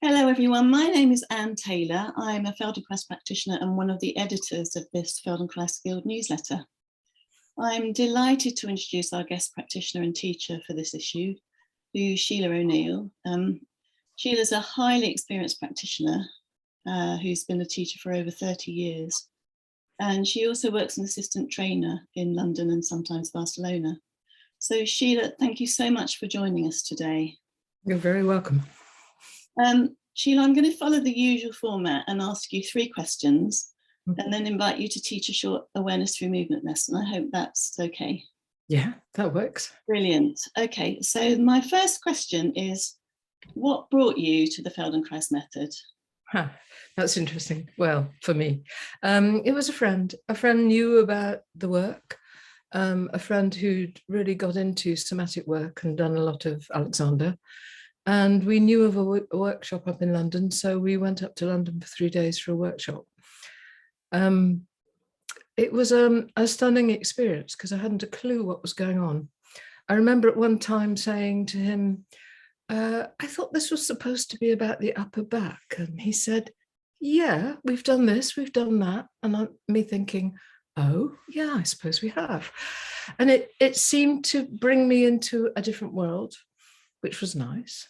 Hello everyone, my name is Anne Taylor. I'm a Feldenkrais practitioner and one of the editors of this Feldenkrais Guild newsletter. I'm delighted to introduce our guest practitioner and teacher for this issue, who's Shelagh O'Neill. Sheila's a highly experienced practitioner who's been a teacher for over 30 years. And she also works as an assistant trainer in London and sometimes Barcelona. So Shelagh, thank you so much for joining us today. You're very welcome. Shelagh, I'm going to follow the usual format and ask you 3 questions and then invite you to teach a short awareness through movement lesson. I hope that's okay. Yeah, that works. Brilliant. Okay, so my first question is, what brought you to the Feldenkrais method? That's interesting. Well, for me, it was a friend. A friend knew about the work, a friend who'd really got into somatic work and done a lot of Alexander. And we knew of a workshop up in London, so we went up to London for 3 days for a workshop. It was a stunning experience because I hadn't a clue what was going on. I remember at one time saying to him, I thought this was supposed to be about the upper back. And he said, yeah, we've done this, we've done that. And me thinking, oh, yeah, I suppose we have. And it seemed to bring me into a different world, which was nice.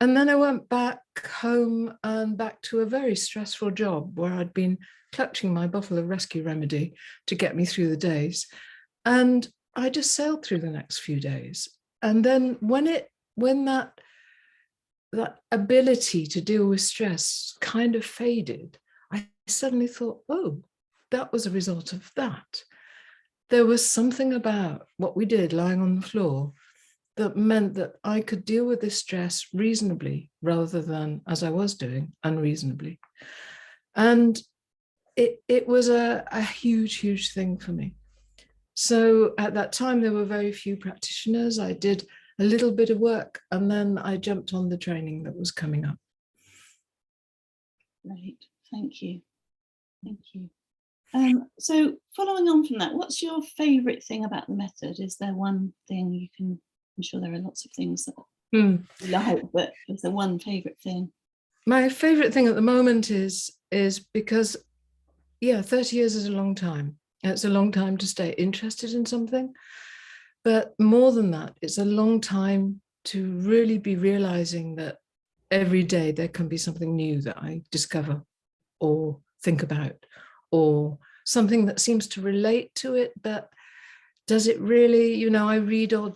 And then I went back home and back to a very stressful job where I'd been clutching my bottle of rescue remedy to get me through the days. And I just sailed through the next few days. And then when that ability to deal with stress kind of faded, I suddenly thought, oh, that was a result of that. There was something about what we did lying on the floor that meant that I could deal with this stress reasonably rather than, as I was doing, unreasonably. And it was a huge, huge thing for me. So at that time, there were very few practitioners. I did a little bit of work and then I jumped on the training that was coming up. Great, thank you. Thank you. So following on from that, what's your favourite thing about the method? Is there one thing you can, I'm sure there are lots of things that you like, but is there one favourite thing? My favourite thing at the moment is because, yeah, 30 years is a long time. It's a long time to stay interested in something. But more than that, it's a long time to really be realising that every day there can be something new that I discover or think about, or something that seems to relate to it, but does it really, you know, I read odd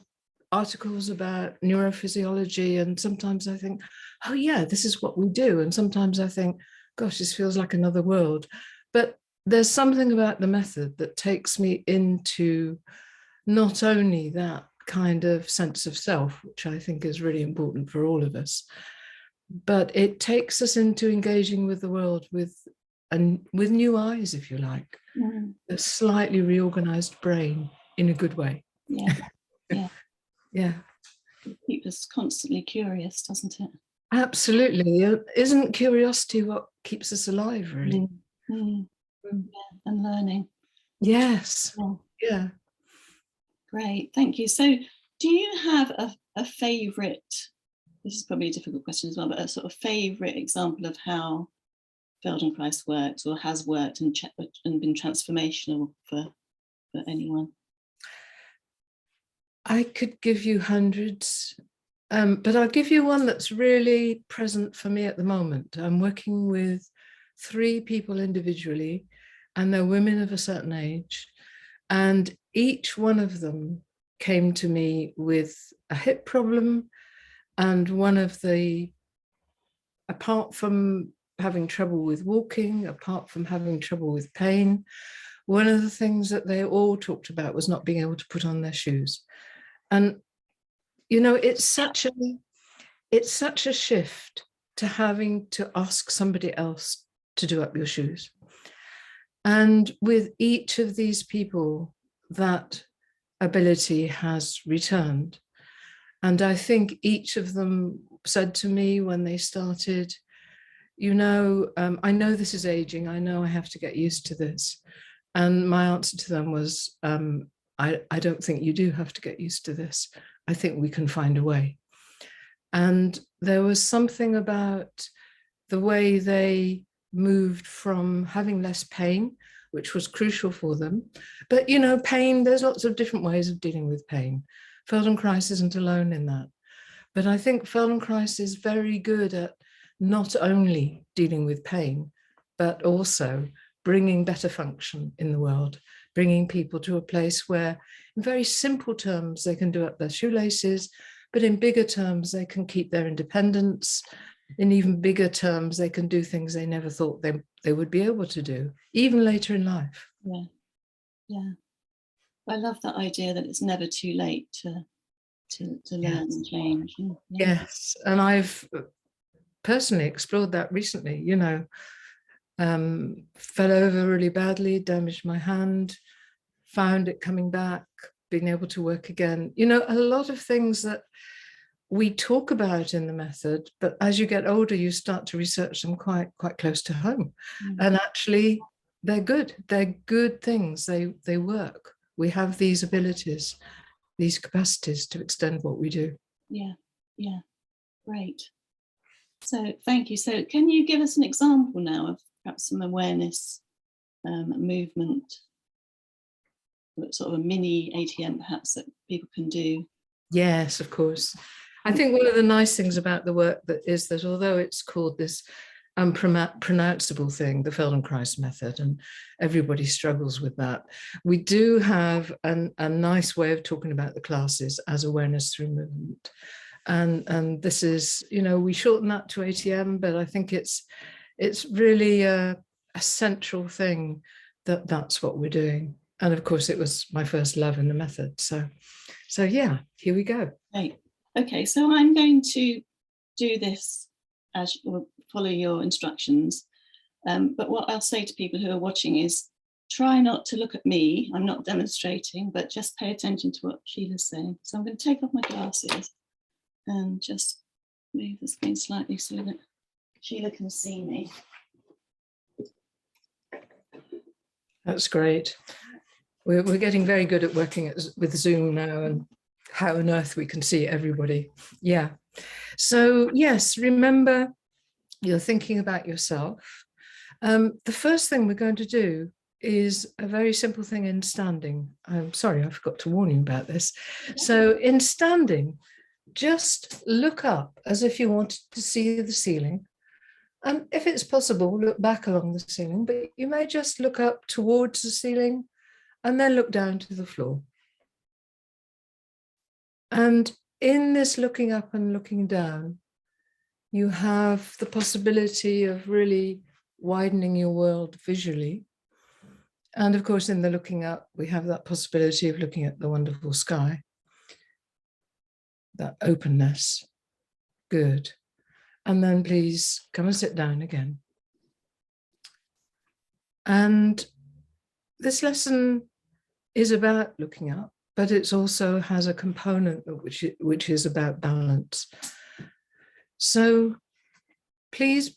articles about neurophysiology and sometimes I think, oh yeah, this is what we do. And sometimes I think, gosh, this feels like another world. But there's something about the method that takes me into not only that kind of sense of self, which I think is really important for all of us, but it takes us into engaging with the world with new eyes, if you like, a slightly reorganized brain in a good way. Yeah, yeah. Yeah. It keeps us constantly curious, doesn't it? Absolutely. Isn't curiosity what keeps us alive, really? Yeah, and learning. Yes. Yeah. Great, thank you. So do you have a favourite, this is probably a difficult question as well, but a sort of favourite example of how Feldenkrais works or has worked and been transformational for anyone? I could give you hundreds, but I'll give you one that's really present for me at the moment. I'm working with 3 people individually, and they're women of a certain age. And each one of them came to me with a hip problem. And one of the, apart from having trouble with walking, apart from having trouble with pain, one of the things that they all talked about was not being able to put on their shoes. And, you know, it's such a shift to having to ask somebody else to do up your shoes. And with each of these people, that ability has returned. And I think each of them said to me when they started, you know, I know this is aging. I know I have to get used to this. And my answer to them was, I don't think you do have to get used to this. I think we can find a way. And there was something about the way they moved from having less pain, which was crucial for them. But, you know, pain, there's lots of different ways of dealing with pain. Feldenkrais isn't alone in that. But I think Feldenkrais is very good at not only dealing with pain, but also bringing better function in the world, bringing people to a place where, in very simple terms, they can do up their shoelaces, but in bigger terms, they can keep their independence. In even bigger terms, they can do things they never thought they would be able to do, even later in life. Yeah, yeah. I love that idea that it's never too late to learn and change. Yeah. Yes, and I've personally explored that recently, you know, fell over really badly, damaged my hand, found it coming back, being able to work again. You know, a lot of things that we talk about in the method, but as you get older, you start to research them quite close to home. And actually, they're good. They're good things. They work. We have these abilities, these capacities to extend what we do. Yeah, yeah, great. So thank you. So can you give us an example now of perhaps some awareness movement, sort of a mini ATM perhaps that people can do? Yes, of course. I think one of the nice things about the work is that although it's called this unpronounceable thing, the Feldenkrais method, and everybody struggles with that, we do have a nice way of talking about the classes as awareness through movement. And this is, you know, we shorten that to ATM, but I think it's really a central thing that's what we're doing. And of course, it was my first love in the method. So yeah, here we go. Right. Okay, so I'm going to do this as follow your instructions. But what I'll say to people who are watching is try not to look at me. I'm not demonstrating, but just pay attention to what Sheilagh's saying. So I'm going to take off my glasses and just move the screen slightly so that Shelagh can see me. That's great. We're getting very good at working with Zoom now and how on earth we can see everybody. Yeah. So yes, remember you're thinking about yourself. The first thing we're going to do is a very simple thing in standing. I'm sorry, I forgot to warn you about this. So in standing, just look up as if you wanted to see the ceiling. And if it's possible, look back along the ceiling, but you may just look up towards the ceiling and then look down to the floor. And in this looking up and looking down, you have the possibility of really widening your world visually. And of course, in the looking up, we have that possibility of looking at the wonderful sky, that openness. Good. And then please come and sit down again. And this lesson is about looking up, but it also has a component which is about balance. So please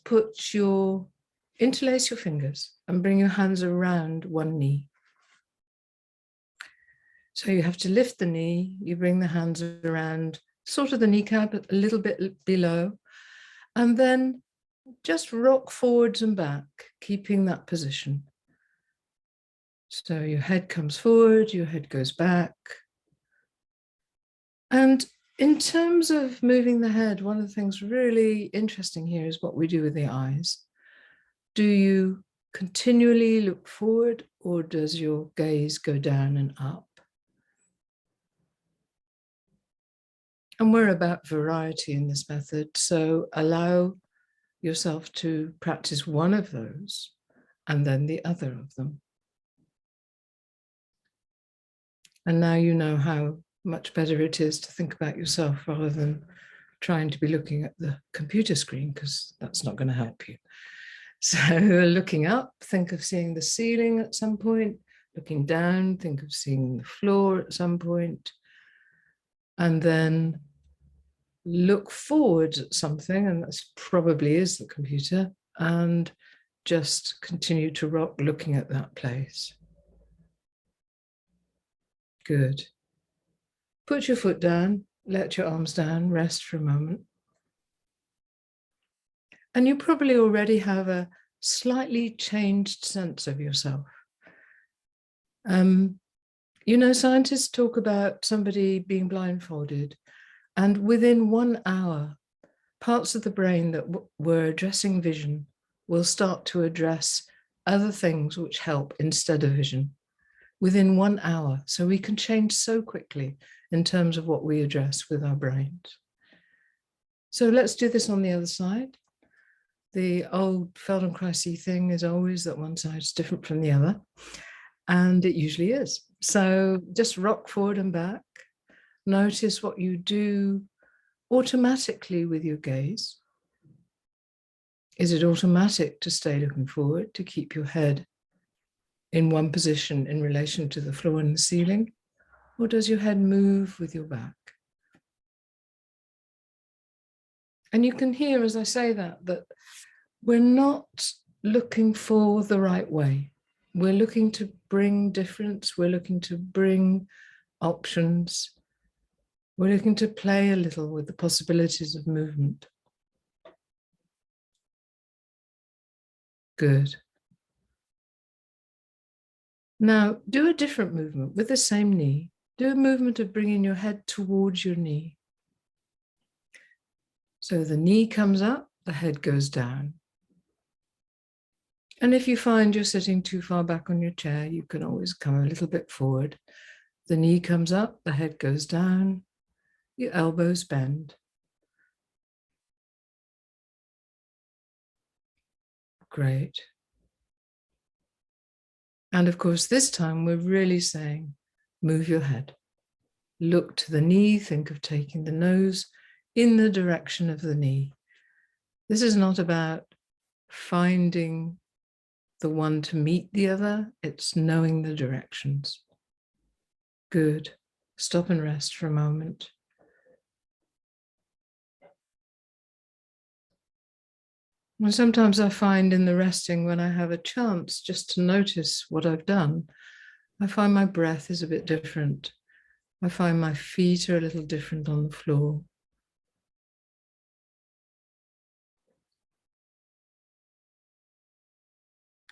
interlace your fingers and bring your hands around one knee. So you have to lift the knee, you bring the hands around sort of the kneecap, a little bit below, and then just rock forwards and back, keeping that position. So your head comes forward, your head goes back. And in terms of moving the head, one of the things really interesting here is what we do with the eyes. Do you continually look forward, or does your gaze go down and up? And we're about variety in this method, so allow yourself to practice one of those and then the other of them. And now you know how much better it is to think about yourself rather than trying to be looking at the computer screen, because that's not going to help you. So looking up, think of seeing the ceiling at some point. Looking down, think of seeing the floor at some point. And then look forward at something, and that probably is the computer, and just continue to rock looking at that place. Good. Put your foot down, let your arms down, rest for a moment. And you probably already have a slightly changed sense of yourself. You know, scientists talk about somebody being blindfolded, and within 1 hour, parts of the brain that were addressing vision will start to address other things which help instead of vision within 1 hour. So we can change so quickly in terms of what we address with our brains. So let's do this on the other side. The old Feldenkrais thing is always that one side is different from the other, and it usually is. So just rock forward and back. Notice what you do automatically with your gaze. Is it automatic to stay looking forward, to keep your head in one position in relation to the floor and the ceiling? Or does your head move with your back? And you can hear as I say that we're not looking for the right way. We're looking to bring difference. We're looking to bring options. We're looking to play a little with the possibilities of movement. Good. Now, do a different movement with the same knee. Do a movement of bringing your head towards your knee. So the knee comes up, the head goes down. And if you find you're sitting too far back on your chair, you can always come a little bit forward. The knee comes up, the head goes down, your elbows bend. Great. And of course, this time we're really saying, move your head. Look to the knee, think of taking the nose in the direction of the knee. This is not about finding the one to meet the other, it's knowing the directions. Good. Stop and rest for a moment. And sometimes I find in the resting, when I have a chance just to notice what I've done, I find my breath is a bit different. I find my feet are a little different on the floor.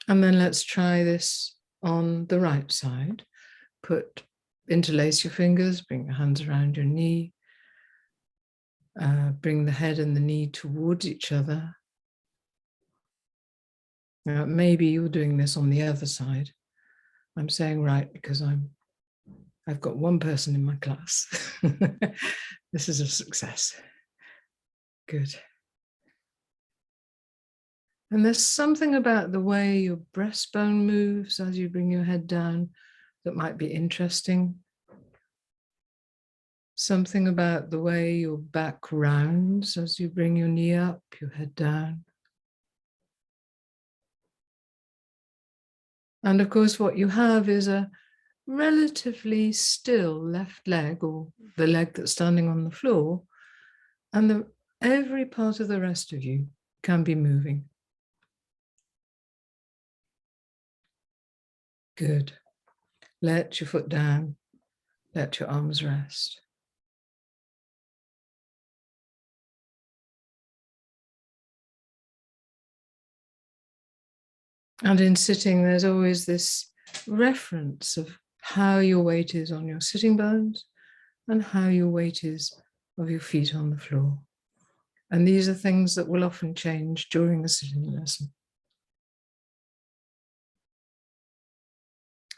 And then let's try this on the right side. Interlace your fingers, bring your hands around your knee. Bring the head and the knee towards each other. Now, maybe you're doing this on the other side. I'm saying right because I've got one person in my class. This is a success. Good. And there's something about the way your breastbone moves as you bring your head down that might be interesting. Something about the way your back rounds as you bring your knee up, your head down. And of course, what you have is a relatively still left leg, or the leg that's standing on the floor, and every part of the rest of you can be moving. Good. Let your foot down. Let your arms rest. And in sitting, there's always this reference of how your weight is on your sitting bones and how your weight is of your feet on the floor. And these are things that will often change during the sitting lesson.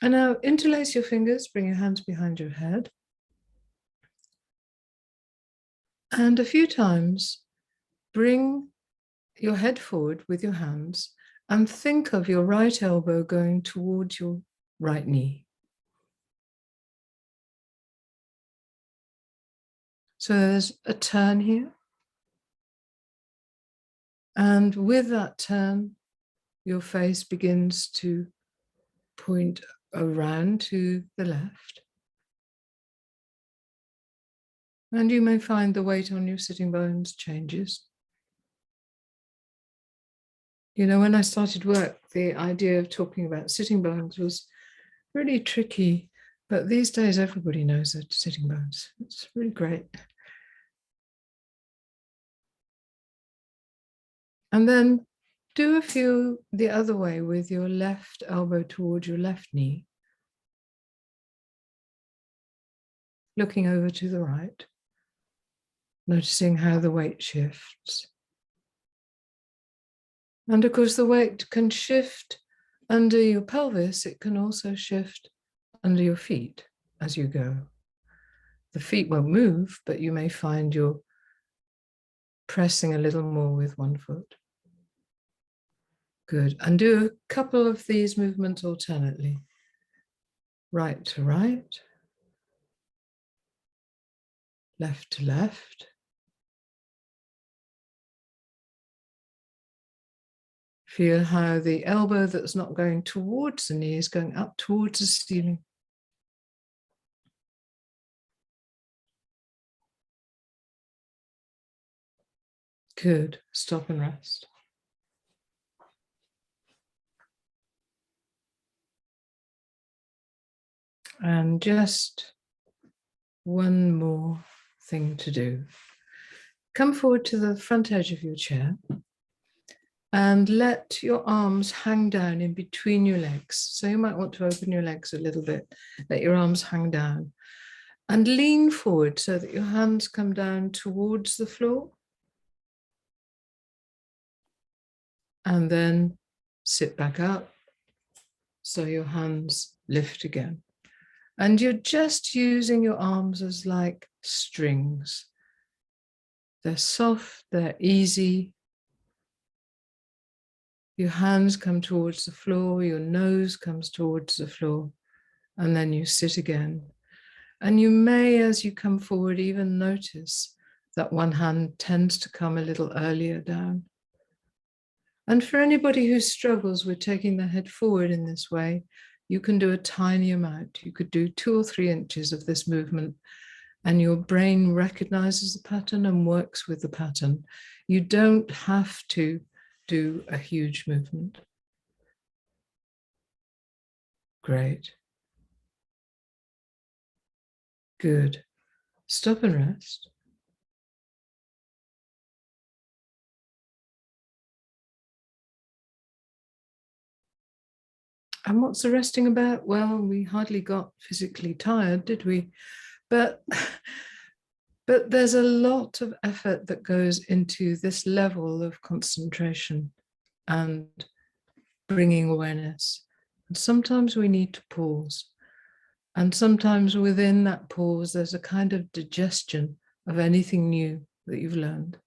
And now interlace your fingers, bring your hands behind your head. And a few times, bring your head forward with your hands and think of your right elbow going towards your right knee. So there's a turn here. And with that turn, your face begins to point around to the left. And you may find the weight on your sitting bones changes. You know, when I started work, the idea of talking about sitting bones was really tricky, but these days everybody knows that sitting bones. It's really great. And then do a few the other way with your left elbow towards your left knee, looking over to the right, noticing how the weight shifts. And of course, the weight can shift under your pelvis. It can also shift under your feet as you go. The feet won't move, but you may find you're pressing a little more with one foot. Good. And do a couple of these movements alternately. Right to right, left to left. Feel how the elbow that's not going towards the knee is going up towards the ceiling. Good. Stop and rest. And just one more thing to do. Come forward to the front edge of your chair and let your arms hang down in between your legs. So you might want to open your legs a little bit, let your arms hang down and lean forward so that your hands come down towards the floor. And then sit back up so your hands lift again. And you're just using your arms as like strings. They're soft, they're easy. Your hands come towards the floor, your nose comes towards the floor, and then you sit again. And you may, as you come forward, even notice that one hand tends to come a little earlier down. And for anybody who struggles with taking the head forward in this way, you can do a tiny amount. You could do 2 or 3 inches of this movement, and your brain recognizes the pattern and works with the pattern. You don't have to do a huge movement. Great. Good. Stop and rest. And what's the resting about? Well, we hardly got physically tired, did we? But there's a lot of effort that goes into this level of concentration and bringing awareness. And sometimes we need to pause. And sometimes within that pause, there's a kind of digestion of anything new that you've learned.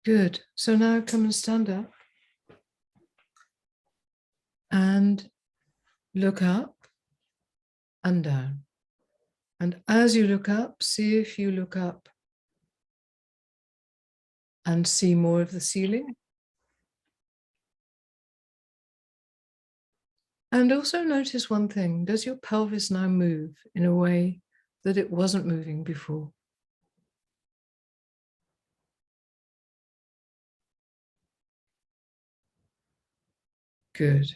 Good. So now come and stand up. And look up and down. And as you look up, see if you look up and see more of the ceiling. And also notice one thing. Does your pelvis now move in a way that it wasn't moving before? Good.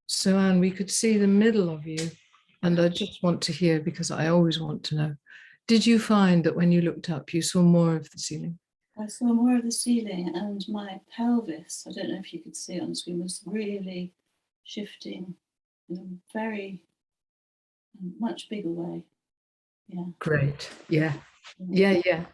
So, Anne, we could see the middle of you, and I just want to hear, because I always want to know, did you find that when you looked up, you saw more of the ceiling? I saw more of the ceiling, and my pelvis, I don't know if you could see it on the screen, was really shifting in a very much bigger way. Yeah. Great. Yeah. Yeah.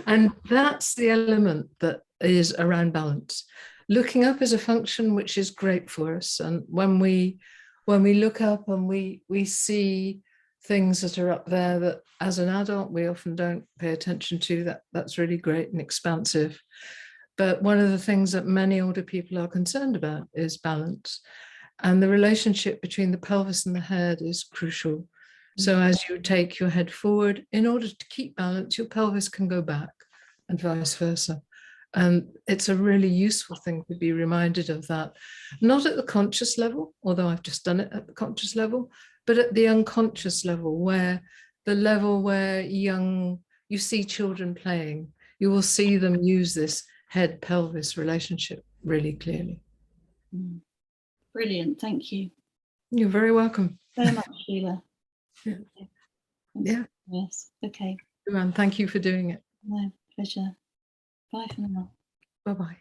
And that's the element that is around balance. Looking up is a function which is great for us. And when we look up and we see things that are up there that as an adult we often don't pay attention to, that's really great and expansive. But one of the things that many older people are concerned about is balance. And the relationship between the pelvis and the head is crucial. So as you take your head forward, in order to keep balance, your pelvis can go back and vice versa. And it's a really useful thing to be reminded of that, not at the conscious level, although I've just done it at the conscious level, but at the unconscious level, where the level where you see children playing, you will see them use this head-pelvis relationship really clearly. Brilliant, thank you. You're very welcome. Very much, Sheila. Yeah. Yes, okay. And thank you for doing it. No. Pleasure. Bye for now. Bye-bye.